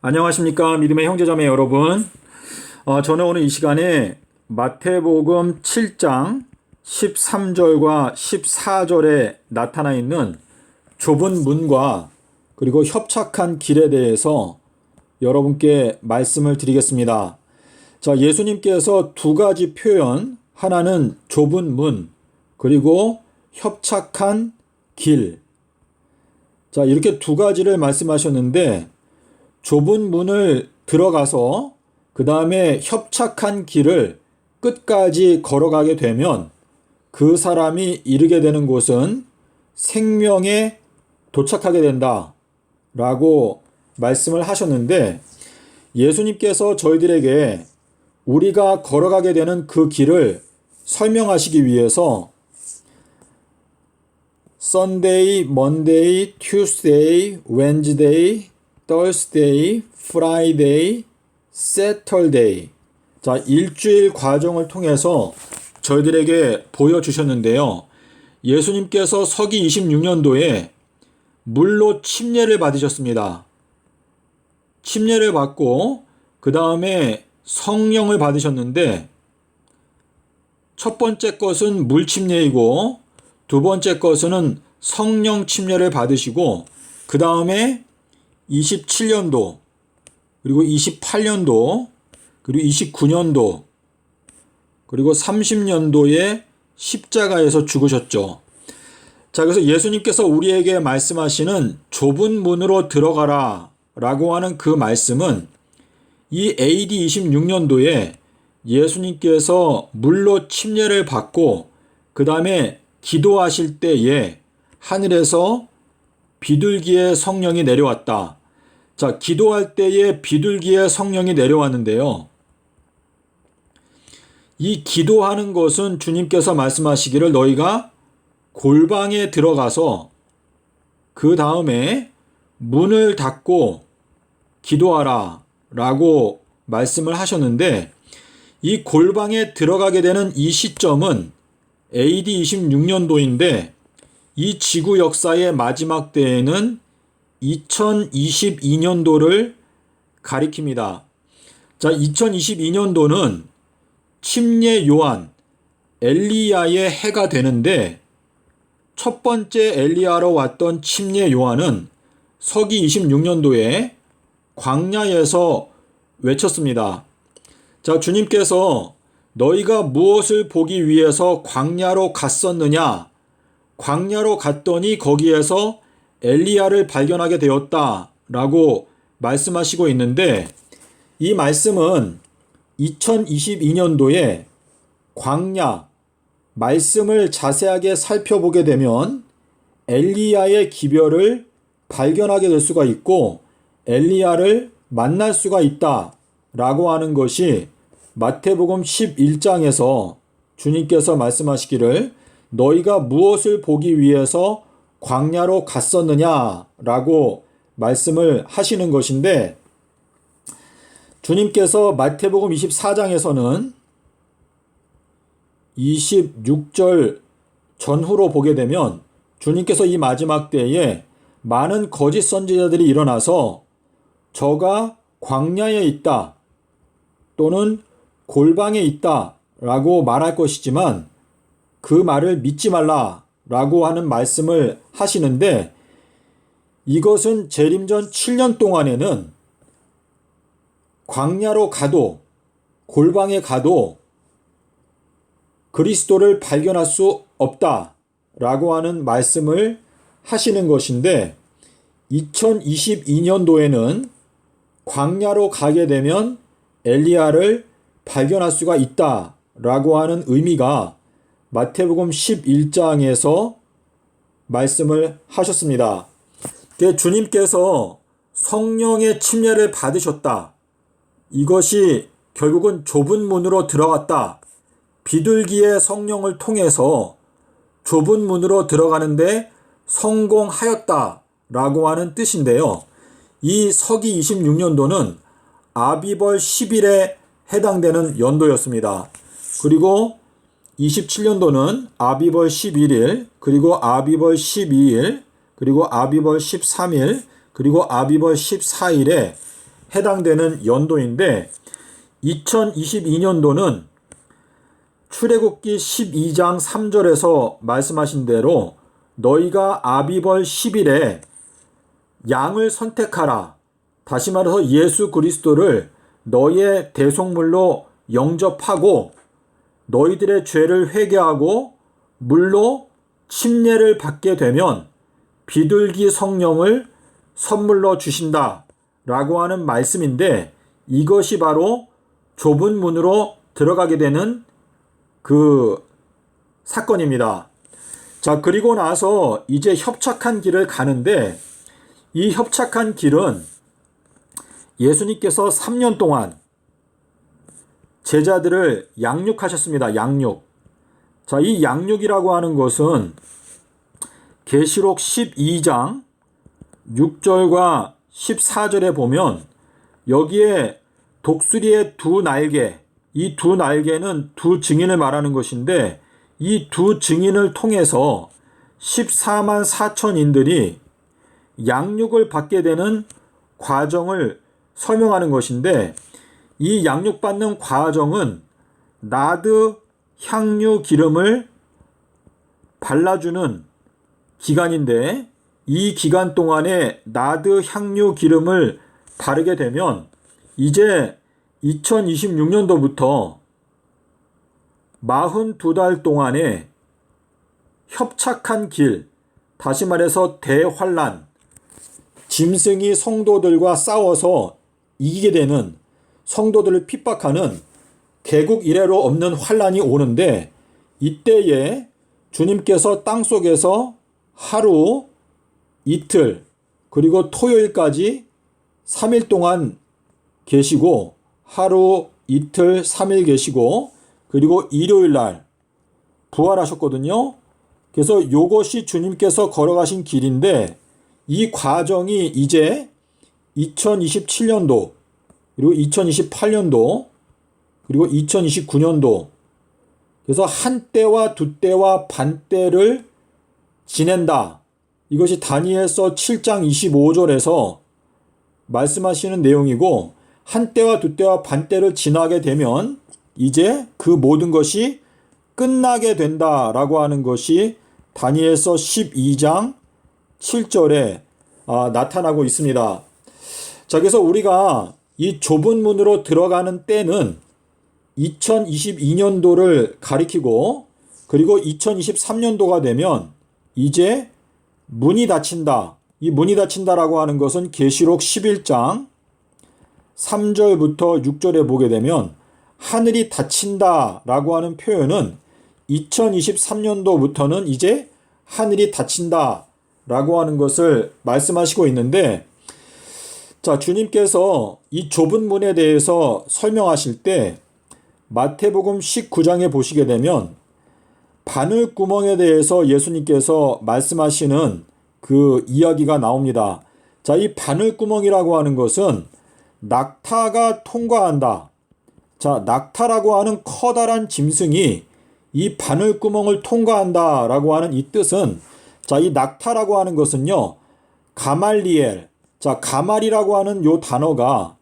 안녕하십니까 믿음의 형제자매 여러분. 저는 오늘 이 시간에 마태복음 7장 13절과 14절에 나타나 있는 좁은 문과 그리고 협착한 길에 대해서 여러분께 말씀을 드리겠습니다. 자, 예수님께서 두 가지 표현, 하나는 좁은 문 그리고 협착한 길, 자, 이렇게 두 가지를 말씀하셨는데, 좁은 문을 들어가서 그 다음에 협착한 길을 끝까지 걸어가게 되면 그 사람이 이르게 되는 곳은 생명에 도착하게 된다 라고 말씀을 하셨는데, 예수님께서 저희들에게 우리가 걸어가게 되는 그 길을 설명하시기 위해서 Sunday, Monday, Tuesday, Wednesday, Thursday, Friday, Saturday. 자, 일주일 과정을 통해서 저희들에게 보여주셨는데요. 예수님께서 서기 26년도에 물로 침례를 받으셨습니다. 침례를 받고 그 다음에 성령을 받으셨는데, 첫 번째 것은 물 침례이고 두 번째 것은 성령 침례를 받으시고, 그 다음에 27년도, 그리고 28년도, 그리고 29년도, 그리고 30년도에 십자가에서 죽으셨죠. 자, 그래서 예수님께서 우리에게 말씀하시는 좁은 문으로 들어가라 라고 하는 그 말씀은 이 AD 26년도에 예수님께서 물로 침례를 받고 그 다음에 기도하실 때에 하늘에서 비둘기의 성령이 내려왔다. 자, 기도할 때에 비둘기의 성령이 내려왔는데요. 이 기도하는 것은 주님께서 말씀하시기를 너희가 골방에 들어가서 그 다음에 문을 닫고 기도하라 라고 말씀을 하셨는데, 이 골방에 들어가게 되는 이 시점은 AD 26년도인데 이 지구 역사의 마지막 때에는 2022년도를 가리킵니다. 자, 2022년도는 침례 요한 엘리야의 해가 되는데, 첫 번째 엘리야로 왔던 침례 요한은 서기 26년도에 광야에서 외쳤습니다. 자, 주님께서 너희가 무엇을 보기 위해서 광야로 갔었느냐? 광야로 갔더니 거기에서 엘리야를 발견하게 되었다 라고 말씀하시고 있는데, 이 말씀은 2022년도에 광야 말씀을 자세하게 살펴보게 되면 엘리야의 기별을 발견하게 될 수가 있고 엘리야를 만날 수가 있다 라고 하는 것이 마태복음 11장에서 주님께서 말씀하시기를 너희가 무엇을 보기 위해서 광야로 갔었느냐 라고 말씀을 하시는 것인데, 주님께서 마태복음 24장에서는 26절 전후로 보게 되면 주님께서 이 마지막 때에 많은 거짓 선지자들이 일어나서 저가 광야에 있다 또는 골방에 있다 라고 말할 것이지만 그 말을 믿지 말라 라고 하는 말씀을 하시는데, 이것은 재림전 7년 동안에는 광야로 가도 골방에 가도 그리스도를 발견할 수 없다 라고 하는 말씀을 하시는 것인데, 2022년도에는 광야로 가게 되면 엘리야를 발견할 수가 있다 라고 하는 의미가 마태복음 11장에서 말씀을 하셨습니다. 주님께서 성령의 침례를 받으셨다. 이것이 결국은 좁은 문으로 들어갔다. 비둘기의 성령을 통해서 좁은 문으로 들어가는데 성공하였다 라고 하는 뜻인데요. 이 서기 26년도는 아비벌 10일에 해당되는 연도였습니다. 그리고 27년도는 아비벌 11일, 그리고 아비벌 12일, 그리고 아비벌 13일, 그리고 아비벌 14일에 해당되는 연도인데 2022년도는 출애굽기 12장 3절에서 말씀하신 대로 너희가 아비벌 10일에 양을 선택하라. 다시 말해서 예수 그리스도를 너희의 대속물로 영접하고 너희들의 죄를 회개하고 물로 침례를 받게 되면 비둘기 성령을 선물로 주신다 라고 하는 말씀인데, 이것이 바로 좁은 문으로 들어가게 되는 그 사건입니다. 자, 그리고 나서 이제 협착한 길을 가는데, 이 협착한 길은 예수님께서 3년 동안 제자들을 양육하셨습니다. 양육. 자, 이 양육이라고 하는 것은 계시록 12장 6절과 14절에 보면 여기에 독수리의 두 날개, 이 두 날개는 두 증인을 말하는 것인데, 이 두 증인을 통해서 14만 4천인들이 양육을 받게 되는 과정을 설명하는 것인데, 이 양육받는 과정은 나드 향유 기름을 발라주는 기간인데, 이 기간 동안에 나드 향유 기름을 바르게 되면 이제 2026년도부터 42달 동안에 협착한 길, 다시 말해서 대환란, 짐승이 성도들과 싸워서 이기게 되는, 성도들을 핍박하는 개국 이래로 없는 환란이 오는데, 이때에 주님께서 땅속에서 하루, 이틀, 그리고 토요일까지 3일 동안 계시고, 하루, 이틀, 3일 계시고, 그리고 일요일 날 부활하셨거든요. 그래서 이것이 주님께서 걸어가신 길인데, 이 과정이 이제 2027년도, 그리고 2028년도, 그리고 2029년도, 그래서 한 때와 두 때와 반 때를 지낸다. 이것이 다니엘서 7장 25절에서 말씀하시는 내용이고, 한 때와 두 때와 반 때를 지나게 되면 이제 그 모든 것이 끝나게 된다라고 하는 것이 다니엘서 12장 7절에 나타나고 있습니다. 자, 그래서 우리가 이 좁은 문으로 들어가는 때는 2022년도를 가리키고, 그리고 2023년도가 되면 이제 문이 닫힌다. 이 문이 닫힌다라고 하는 것은 계시록 11장 3절부터 6절에 보게 되면 하늘이 닫힌다라고 하는 표현은 2023년도부터는 이제 하늘이 닫힌다라고 하는 것을 말씀하시고 있는데, 자, 주님께서 이 좁은 문에 대해서 설명하실 때 마태복음 19장에 보시게 되면 바늘구멍에 대해서 예수님께서 말씀하시는 그 이야기가 나옵니다. 자, 이 바늘구멍이라고 하는 것은 낙타가 통과한다. 자, 낙타라고 하는 커다란 짐승이 이 바늘구멍을 통과한다라고 하는 이 뜻은, 자, 이 낙타라고 하는 것은요, 가말리엘, 자, 가말이라고 하는 요 단어가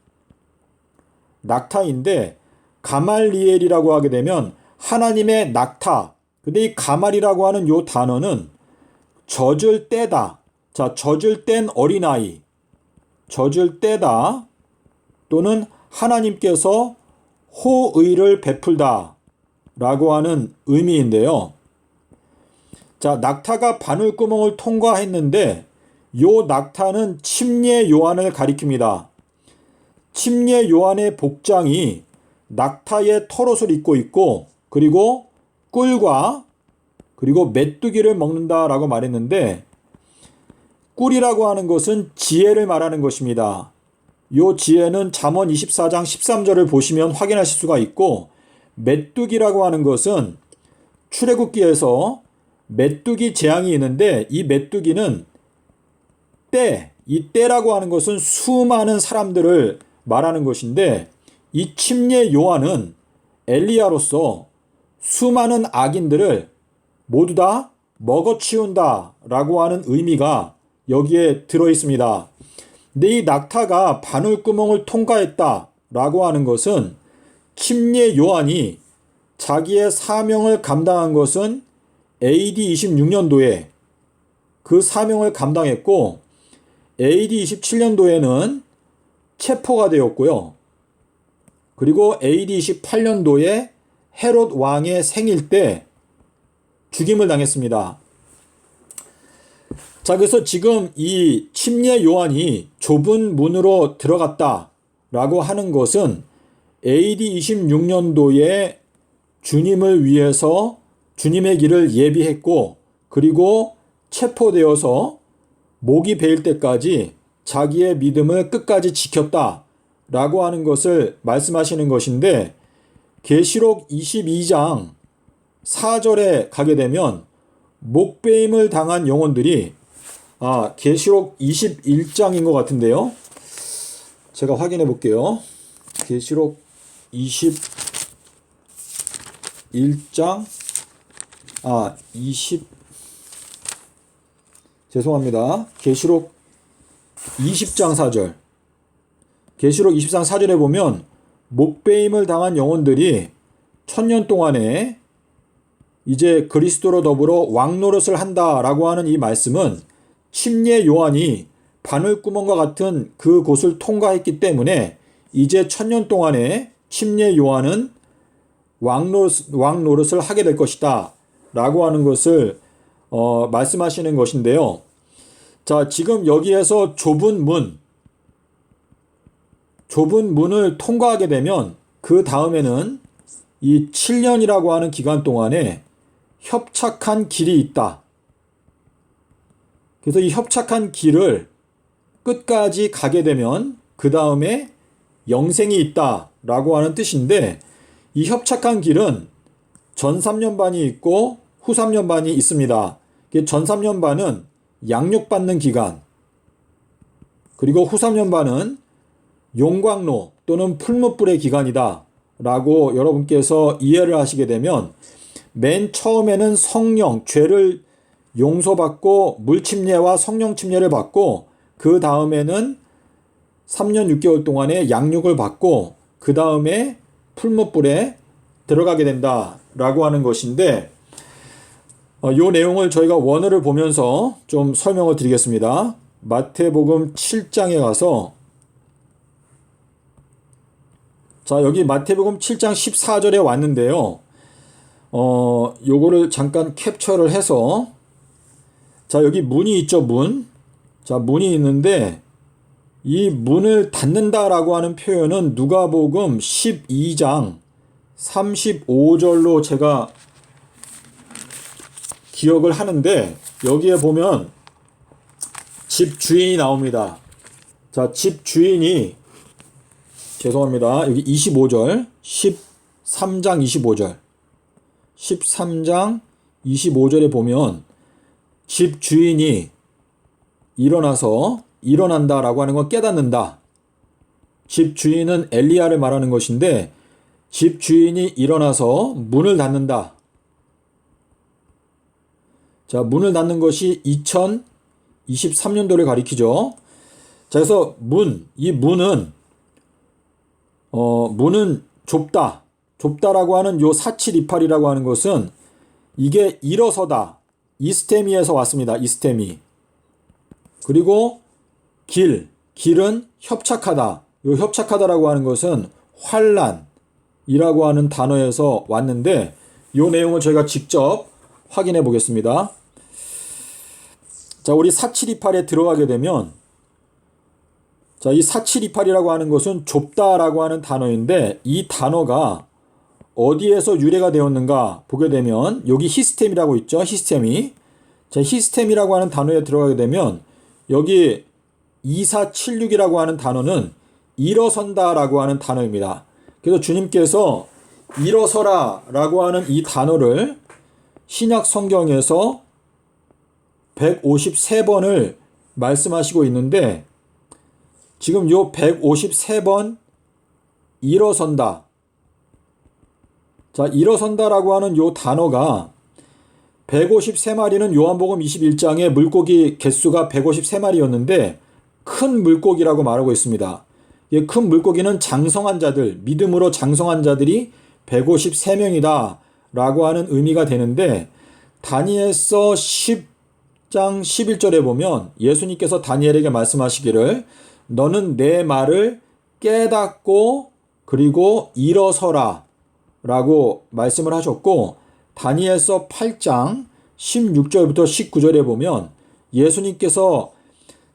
낙타인데, 가말리엘이라고 하게 되면 하나님의 낙타. 근데 이 가말이라고 하는 요 단어는 젖을 떼다. 자, 젖을 뗀 어린아이, 젖을 떼다, 또는 하나님께서 호의를 베풀다 라고 하는 의미인데요. 자, 낙타가 바늘구멍을 통과했는데 요 낙타는 침례 요한을 가리킵니다. 침례 요한의 복장이 낙타의 털옷을 입고 있고, 그리고 꿀과 그리고 메뚜기를 먹는다라고 말했는데, 꿀이라고 하는 것은 지혜를 말하는 것입니다. 요 지혜는 잠언 24장 13절을 보시면 확인하실 수가 있고, 메뚜기라고 하는 것은 출애굽기에서 메뚜기 재앙이 있는데, 이 메뚜기는 때, 이 때라고 하는 것은 수많은 사람들을 말하는 것인데, 이 침례 요한은 엘리야로서 수많은 악인들을 모두 다 먹어치운다 라고 하는 의미가 여기에 들어 있습니다. 근데 이 낙타가 바늘구멍을 통과했다라고 하는 것은 침례 요한이 자기의 사명을 감당한 것은 AD 26년도에 그 사명을 감당했고 AD 27년도에는 체포가 되었고요. 그리고 AD 28년도에 헤롯 왕의 생일 때 죽임을 당했습니다. 자, 그래서 지금 이 침례 요한이 좁은 문으로 들어갔다라고 하는 것은 AD 26년도에 주님을 위해서 주님의 길을 예비했고 그리고 체포되어서 목이 베일 때까지 자기의 믿음을 끝까지 지켰다라고 하는 것을 말씀하시는 것인데 계시록 22장 4절에 가게 되면 목베임을 당한 영혼들이 계시록 21장인 것 같은데요. 제가 확인해 볼게요. 계시록 21장 죄송합니다. 계시록 20장 4절. 계시록 20장 4절에 보면 목베임을 당한 영혼들이 1000년 동안에 이제 그리스도로 더불어 왕노릇을 한다라고 하는 이 말씀은 침례 요한이 바늘구멍과 같은 그 곳을 통과했기 때문에 이제 1000년 동안에 침례 요한은 왕노릇을 하게 될 것이다 라고 하는 것을 말씀하시는 것인데요. 자, 지금 여기에서 좁은 문을 통과하게 되면 그 다음에는 이 7년이라고 하는 기간 동안에 협착한 길이 있다. 그래서 이 협착한 길을 끝까지 가게 되면 그 다음에 영생이 있다라고 하는 뜻인데 이 협착한 길은 전 3년반이 있고 후 3년반이 있습니다. 전 3년반은 양육받는 기간, 그리고 후 3년반은 용광로 또는 풀무불의 기간이다 라고 여러분께서 이해를 하시게 되면 맨 처음에는 성령, 죄를 용서받고 물침례와 성령 침례를 받고 그 다음에는 3년 6개월 동안의 양육을 받고 그 다음에 풀무불에 들어가게 된다라고 하는 것인데 이 내용을 저희가 원어를 보면서 좀 설명을 드리겠습니다. 마태복음 7장에 가서 자, 여기 마태복음 7장 14절에 왔는데요. 요거를 잠깐 캡처를 해서 자, 여기 문이 있죠, 문. 자, 문이 있는데 이 문을 닫는다라고 하는 표현은 누가복음 12장 35절로 제가 기억을 하는데 여기에 보면 집 주인이 나옵니다. 자, 집 주인이 죄송합니다. 여기 25절 13장 25절 13장 25절에 보면 집 주인이 일어난다라고 하는 건 깨닫는다. 집 주인은 엘리야를 말하는 것인데 집 주인이 일어나서 문을 닫는다. 자, 문을 닫는 것이 2023년도를 가리키죠. 자, 그래서 이 문은 좁다라고 하는 요 4728이라고 하는 것은 이게 일어서다. 이스테미에서 왔습니다. 이스테미. 그리고 길은 협착하다. 요 협착하다라고 하는 것은 환란이라고 하는 단어에서 왔는데 요 내용을 저희가 직접 확인해 보겠습니다. 자, 우리 4728에 들어가게 되면 자, 이 4728이라고 하는 것은 좁다라고 하는 단어인데 이 단어가 어디에서 유래가 되었는가 보게 되면 여기 히스템이라고 있죠. 히스템이. 자, 히스템이라고 하는 단어에 들어가게 되면 여기 2476이라고 하는 단어는 일어선다라고 하는 단어입니다. 그래서 주님께서 일어서라라고 하는 이 단어를 신약 성경에서 153번을 말씀하시고 있는데 지금 요 153번 일어선다. 자, 일어선다라고 하는 요 단어가 153마리는 요한복음 21장에 물고기 개수가 153마리였는데 큰 물고기라고 말하고 있습니다. 이 큰 물고기는 장성한 자들, 믿음으로 장성한 자들이 153명이다 라고 하는 의미가 되는데, 다니엘서 10장 11절에 보면 예수님께서 다니엘에게 말씀하시기를 너는 내 말을 깨닫고 그리고 일어서라 라고 말씀을 하셨고, 다니엘서 8장 16절부터 19절에 보면 예수님께서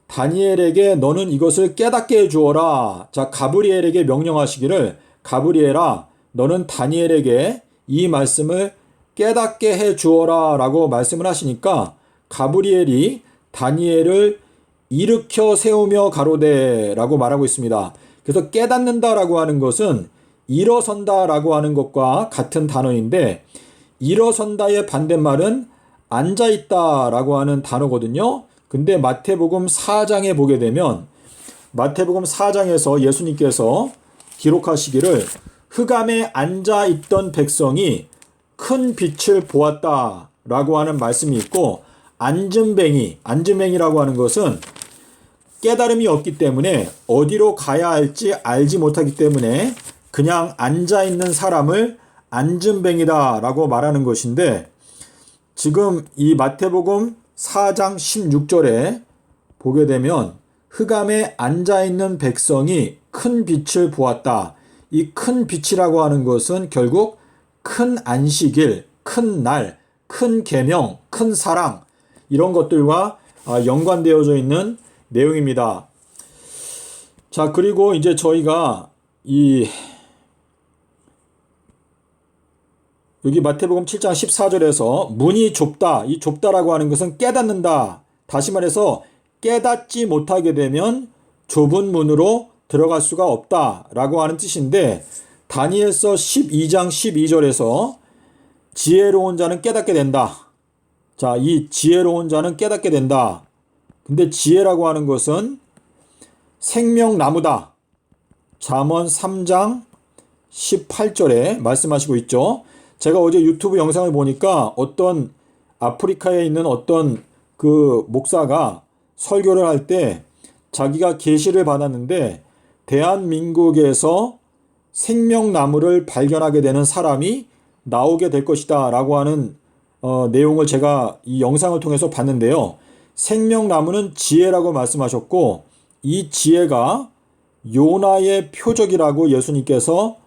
다니엘에게 너는 이것을 깨닫게 해주어라. 자, 가브리엘에게 명령하시기를 가브리엘아 너는 다니엘에게 이 말씀을 깨닫게 해주어라 라고 말씀을 하시니까 가브리엘이 다니엘을 일으켜 세우며 가로되 라고 말하고 있습니다. 그래서 깨닫는다 라고 하는 것은 일어선다 라고 하는 것과 같은 단어인데, 일어선다의 반대말은 앉아있다 라고 하는 단어거든요. 근데 마태복음 4장에 보게 되면 마태복음 4장에서 예수님께서 기록하시기를 흑암에 앉아있던 백성이 큰 빛을 보았다 라고 하는 말씀이 있고, 앉은뱅이라고 하는 것은 깨달음이 없기 때문에 어디로 가야 할지 알지 못하기 때문에 그냥 앉아있는 사람을 앉은뱅이다 라고 말하는 것인데, 지금 이 마태복음 4장 16절에 보게 되면 흑암에 앉아있는 백성이 큰 빛을 보았다. 이 큰 빛이라고 하는 것은 결국 큰 안식일, 큰 날, 큰 계명, 큰 사랑 이런 것들과 연관되어져 있는 내용입니다. 자, 그리고 이제 저희가 여기 마태복음 7장 14절에서 문이 좁다. 이 좁다라고 하는 것은 깨닫는다. 다시 말해서 깨닫지 못하게 되면 좁은 문으로 들어갈 수가 없다라고 하는 뜻인데, 다니엘서 12장 12절에서 지혜로운 자는 깨닫게 된다. 자, 이 지혜로운 자는 깨닫게 된다. 근데 지혜라고 하는 것은 생명나무다. 잠언 3장 18절에 말씀하시고 있죠. 제가 어제 유튜브 영상을 보니까 어떤 아프리카에 있는 어떤 그 목사가 설교를 할 때 자기가 계시를 받았는데 대한민국에서 생명나무를 발견하게 되는 사람이 나오게 될 것이다 라고 하는 내용을 제가 이 영상을 통해서 봤는데요. 생명나무는 지혜라고 말씀하셨고, 이 지혜가 요나의 표적이라고 예수님께서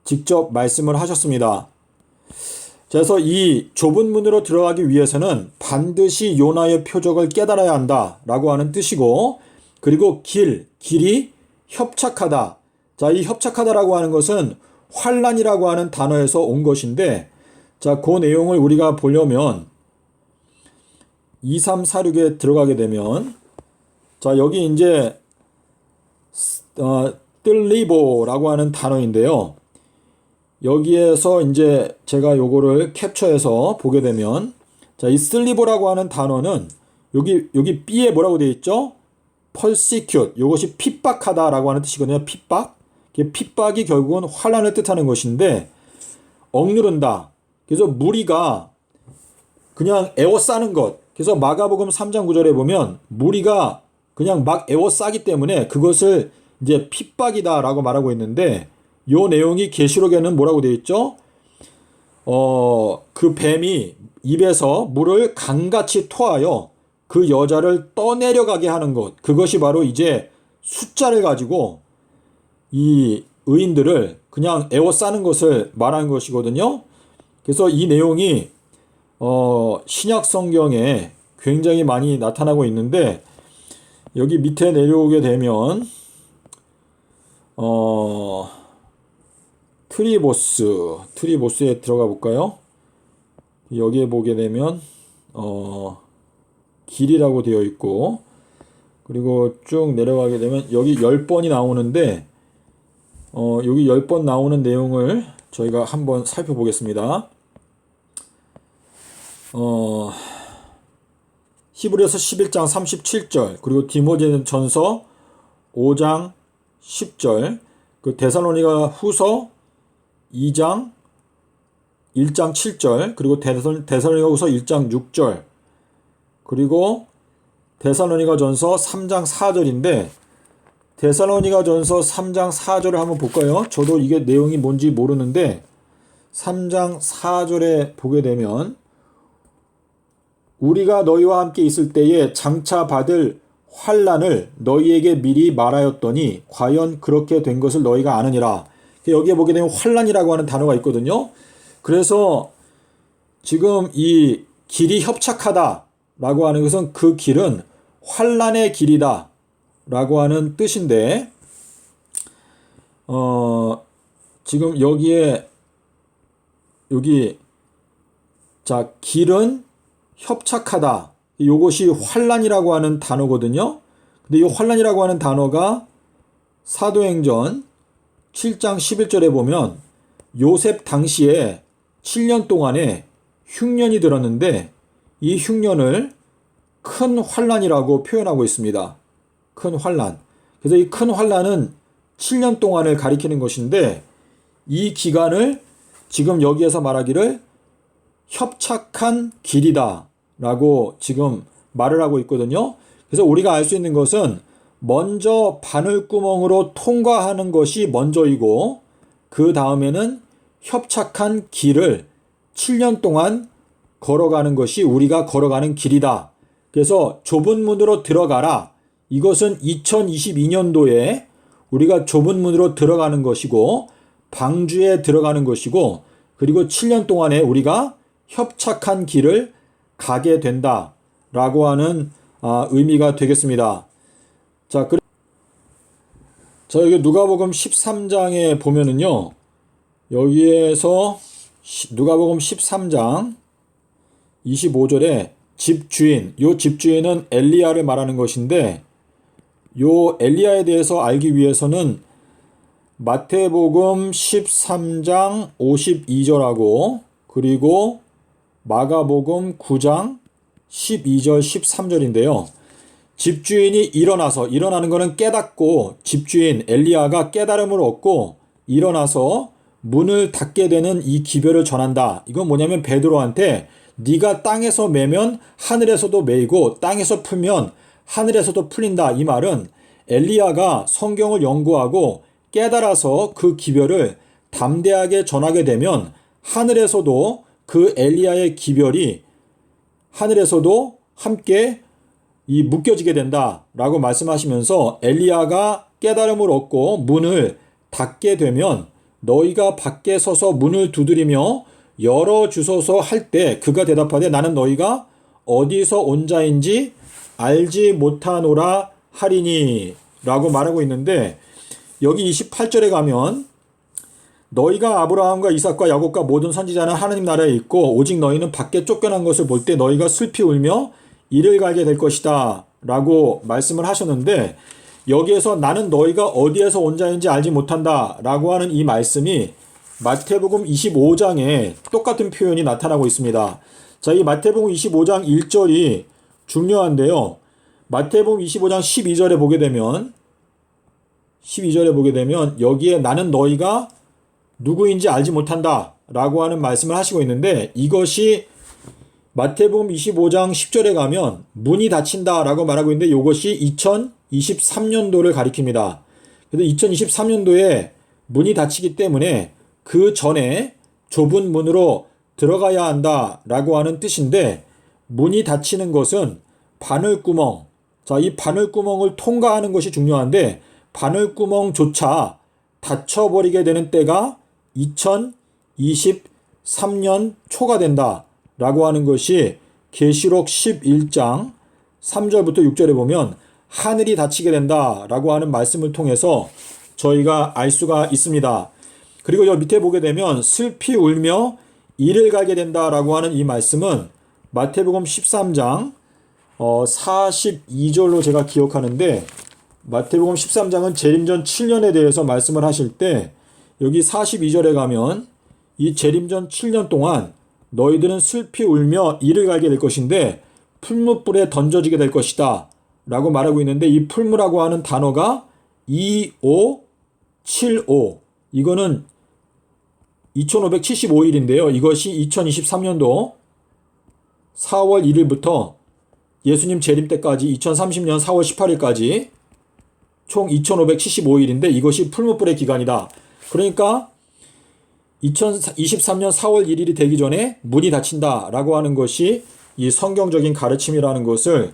직접 말씀을 하셨습니다. 그래서 이 좁은 문으로 들어가기 위해서는 반드시 요나의 표적을 깨달아야 한다라고 하는 뜻이고, 그리고 길이 협착하다. 자, 이 협착하다라고 하는 것은 환란이라고 하는 단어에서 온 것인데, 자, 그 내용을 우리가 보려면 2346에 들어가게 되면, 자, 여기 이제 뜰리보라고 하는 단어인데요. 여기에서 이제 제가 요거를 캡처해서 보게 되면, 자, 이 슬리보라고 하는 단어는 여기 B에 뭐라고 되어 있죠? persecute. 요것이 핍박하다라고 하는 뜻이거든요. 핍박이 결국은 환란을 뜻하는 것인데, 억누른다. 그래서 무리가 그냥 에워싸는 것. 그래서 마가복음 3장 9절에 보면 무리가 그냥 막 에워싸기 때문에 그것을 이제 핍박이다라고 말하고 있는데, 요 내용이 계시록에는 뭐라고 되어 있죠? 그 뱀이 입에서 물을 강같이 토하여 그 여자를 떠내려가게 하는 것. 그것이 바로 이제 숫자를 가지고 이 의인들을 그냥 에워싸는 것을 말하는 것이거든요. 그래서 이 내용이 신약 성경에 굉장히 많이 나타나고 있는데, 여기 밑에 내려오게 되면 트리보스에 들어가 볼까요? 여기에 보게 되면 길이라고 되어 있고, 그리고 쭉 내려가게 되면 여기 10번이 나오는데, 여기 10번 나오는 내용을 저희가 한번 살펴보겠습니다. 히브리서 11장 37절, 그리고 디모데전서 5장 10절, 그 데살로니가 후서 2장 1장 7절, 그리고 데살로니가 후서 1장 6절, 그리고 데살로니가전서 3장 4절인데 데살로니가전서 3장 4절을 한번 볼까요? 저도 이게 내용이 뭔지 모르는데 3장 4절에 보게 되면 우리가 너희와 함께 있을 때에 장차 받을 환난을 너희에게 미리 말하였더니 과연 그렇게 된 것을 너희가 아느니라. 여기에 보게 되면 환난이라고 하는 단어가 있거든요. 그래서 지금 이 길이 협착하다라고 하는 것은 그 길은 환난의 길이다 라고 하는 뜻인데 지금 여기 자 길은 협착하다 이것이 환난이라고 하는 단어거든요. 근데 이 환난이라고 하는 단어가 사도행전 7장 11절에 보면 요셉 당시에 7년 동안에 흉년이 들었는데 이 흉년을 큰 환난이라고 표현하고 있습니다. 큰 환난. 그래서 이 큰 환난은 7년 동안을 가리키는 것인데 이 기간을 지금 여기에서 말하기를 협착한 길이다 라고 지금 말을 하고 있거든요. 그래서 우리가 알 수 있는 것은 먼저 바늘구멍으로 통과하는 것이 먼저이고 그 다음에는 협착한 길을 7년 동안 걸어가는 것이 우리가 걸어가는 길이다. 그래서 좁은 문으로 들어가라. 이것은 2022년도에 우리가 좁은 문으로 들어가는 것이고 방주에 들어가는 것이고 그리고 7년 동안에 우리가 협착한 길을 가게 된다라고 하는 의미가 되겠습니다. 자, 여기 누가복음 13장에 보면은요. 여기에서 누가복음 13장 25절에 집주인, 요 집주인은 엘리야를 말하는 것인데 요 엘리야에 대해서 알기 위해서는 마태복음 13장 52절하고 그리고 마가복음 9장 12절 13절인데요. 집주인이 일어나는 것은 깨닫고 집주인 엘리야가 깨달음을 얻고 일어나서 문을 닫게 되는 이 기별을 전한다. 이건 뭐냐면 베드로한테 네가 땅에서 매면 하늘에서도 매이고 땅에서 풀면 하늘에서도 풀린다. 이 말은 엘리야가 성경을 연구하고 깨달아서 그 기별을 담대하게 전하게 되면 하늘에서도 그 엘리야의 기별이 하늘에서도 함께 묶여지게 된다라고 말씀하시면서 엘리야가 깨달음을 얻고 문을 닫게 되면 너희가 밖에 서서 문을 두드리며 열어주소서 할 때 그가 대답하되 나는 너희가 어디서 온 자인지 알지 못하노라 하리니 라고 말하고 있는데 여기 28절에 가면 너희가 아브라함과 이삭과 야곱과 모든 선지자는 하나님 나라에 있고 오직 너희는 밖에 쫓겨난 것을 볼 때 너희가 슬피 울며 이를 갈게 될 것이다 라고 말씀을 하셨는데 여기에서 나는 너희가 어디에서 온 자인지 알지 못한다 라고 하는 이 말씀이 마태복음 25장에 똑같은 표현이 나타나고 있습니다. 자, 이 마태복음 25장 1절이 중요한데요. 마태복음 25장 12절에 보게 되면 여기에 나는 너희가 누구인지 알지 못한다 라고 하는 말씀을 하시고 있는데 이것이 마태복음 25장 10절에 가면 문이 닫힌다 라고 말하고 있는데 이것이 2023년도를 가리킵니다. 그래서 2023년도에 문이 닫히기 때문에 그 전에 좁은 문으로 들어가야 한다 라고 하는 뜻인데 문이 닫히는 것은 바늘구멍, 자, 이 바늘구멍을 통과하는 것이 중요한데 바늘구멍조차 닫혀버리게 되는 때가 2023년 초가 된다 라고 하는 것이 계시록 11장 3절부터 6절에 보면 하늘이 닫히게 된다 라고 하는 말씀을 통해서 저희가 알 수가 있습니다. 그리고 여기 밑에 보게 되면 슬피 울며 이를 갈게 된다 라고 하는 이 말씀은 마태복음 13장 42절로 제가 기억하는데 마태복음 13장은 재림전 7년에 대해서 말씀을 하실 때 여기 42절에 가면 이 재림전 7년 동안 너희들은 슬피 울며 이를 갈게 될 것인데 풀무불에 던져지게 될 것이다 라고 말하고 있는데 이 풀무라고 하는 단어가 2575 이거는 2575일인데요. 이것이 2023년도 4월 1일부터 예수님 재림 때까지 2030년 4월 18일까지 총 2575일인데 이것이 풀무불의 기간이다. 그러니까 2023년 4월 1일이 되기 전에 문이 닫힌다라고 하는 것이 이 성경적인 가르침이라는 것을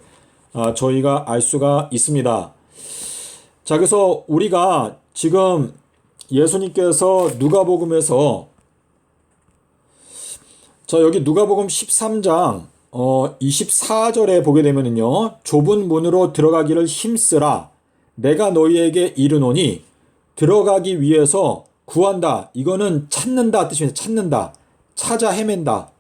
저희가 알 수가 있습니다. 자, 그래서 우리가 지금 예수님께서 누가복음에서 자, 여기 누가복음 13장 24절에 보게 되면은요. 좁은 문으로 들어가기를 힘쓰라. 내가 너희에게 이르노니 들어가기 위해서 구한다. 이거는 찾는다 뜻입니다. 찾는다. 찾아 헤맨다.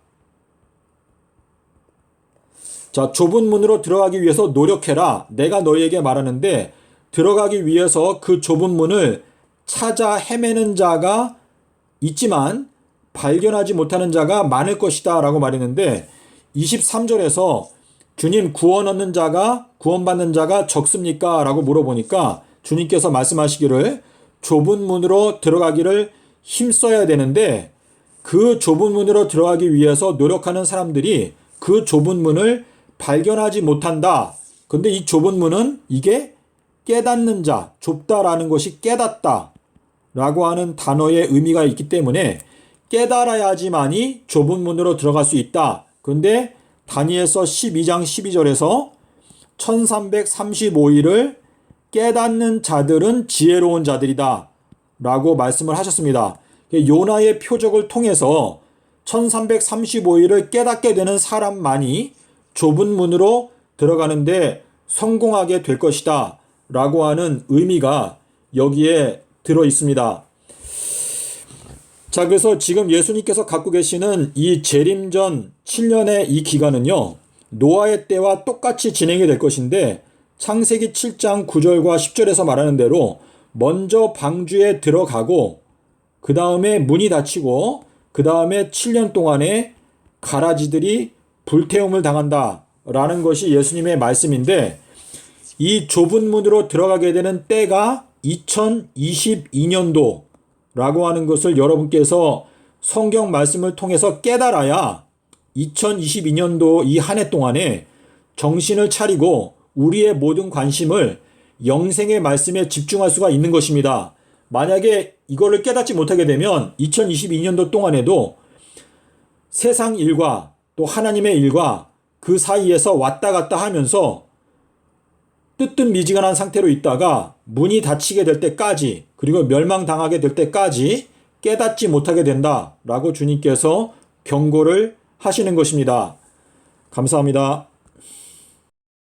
자, 좁은 문으로 들어가기 위해서 노력해라. 내가 너희에게 말하는데 들어가기 위해서 그 좁은 문을 찾아 헤매는 자가 있지만 발견하지 못하는 자가 많을 것이다 라고 말했는데 23절에서 주님 구원받는 자가 적습니까? 라고 물어보니까 주님께서 말씀하시기를 좁은 문으로 들어가기를 힘써야 되는데 그 좁은 문으로 들어가기 위해서 노력하는 사람들이 그 좁은 문을 발견하지 못한다. 근데 이 좁은 문은 이게 깨닫는 자, 좁다라는 것이 깨닫다 라고 하는 단어의 의미가 있기 때문에 깨달아야지만이 좁은 문으로 들어갈 수 있다. 근데 다니엘서 12장 12절에서 1335일을 깨닫는 자들은 지혜로운 자들이다 라고 말씀을 하셨습니다. 요나의 표적을 통해서 1335일을 깨닫게 되는 사람만이 좁은 문으로 들어가는데 성공하게 될 것이다 라고 하는 의미가 여기에 들어 있습니다. 자, 그래서 지금 예수님께서 갖고 계시는 이 재림전 7년의 이 기간은요, 노아의 때와 똑같이 진행이 될 것인데, 창세기 7장 9절과 10절에서 말하는 대로, 먼저 방주에 들어가고, 그 다음에 문이 닫히고, 그 다음에 7년 동안에 가라지들이 불태움을 당한다. 라는 것이 예수님의 말씀인데, 이 좁은 문으로 들어가게 되는 때가 2022년도, 라고 하는 것을 여러분께서 성경 말씀을 통해서 깨달아야 2022년도 이 한 해 동안에 정신을 차리고 우리의 모든 관심을 영생의 말씀에 집중할 수가 있는 것입니다. 만약에 이거를 깨닫지 못하게 되면 2022년도 동안에도 세상 일과 또 하나님의 일과 그 사이에서 왔다 갔다 하면서 뜨뜻미지근한 상태로 있다가 문이 닫히게 될 때까지 그리고 멸망당하게 될 때까지 깨닫지 못하게 된다라고 주님께서 경고를 하시는 것입니다. 감사합니다.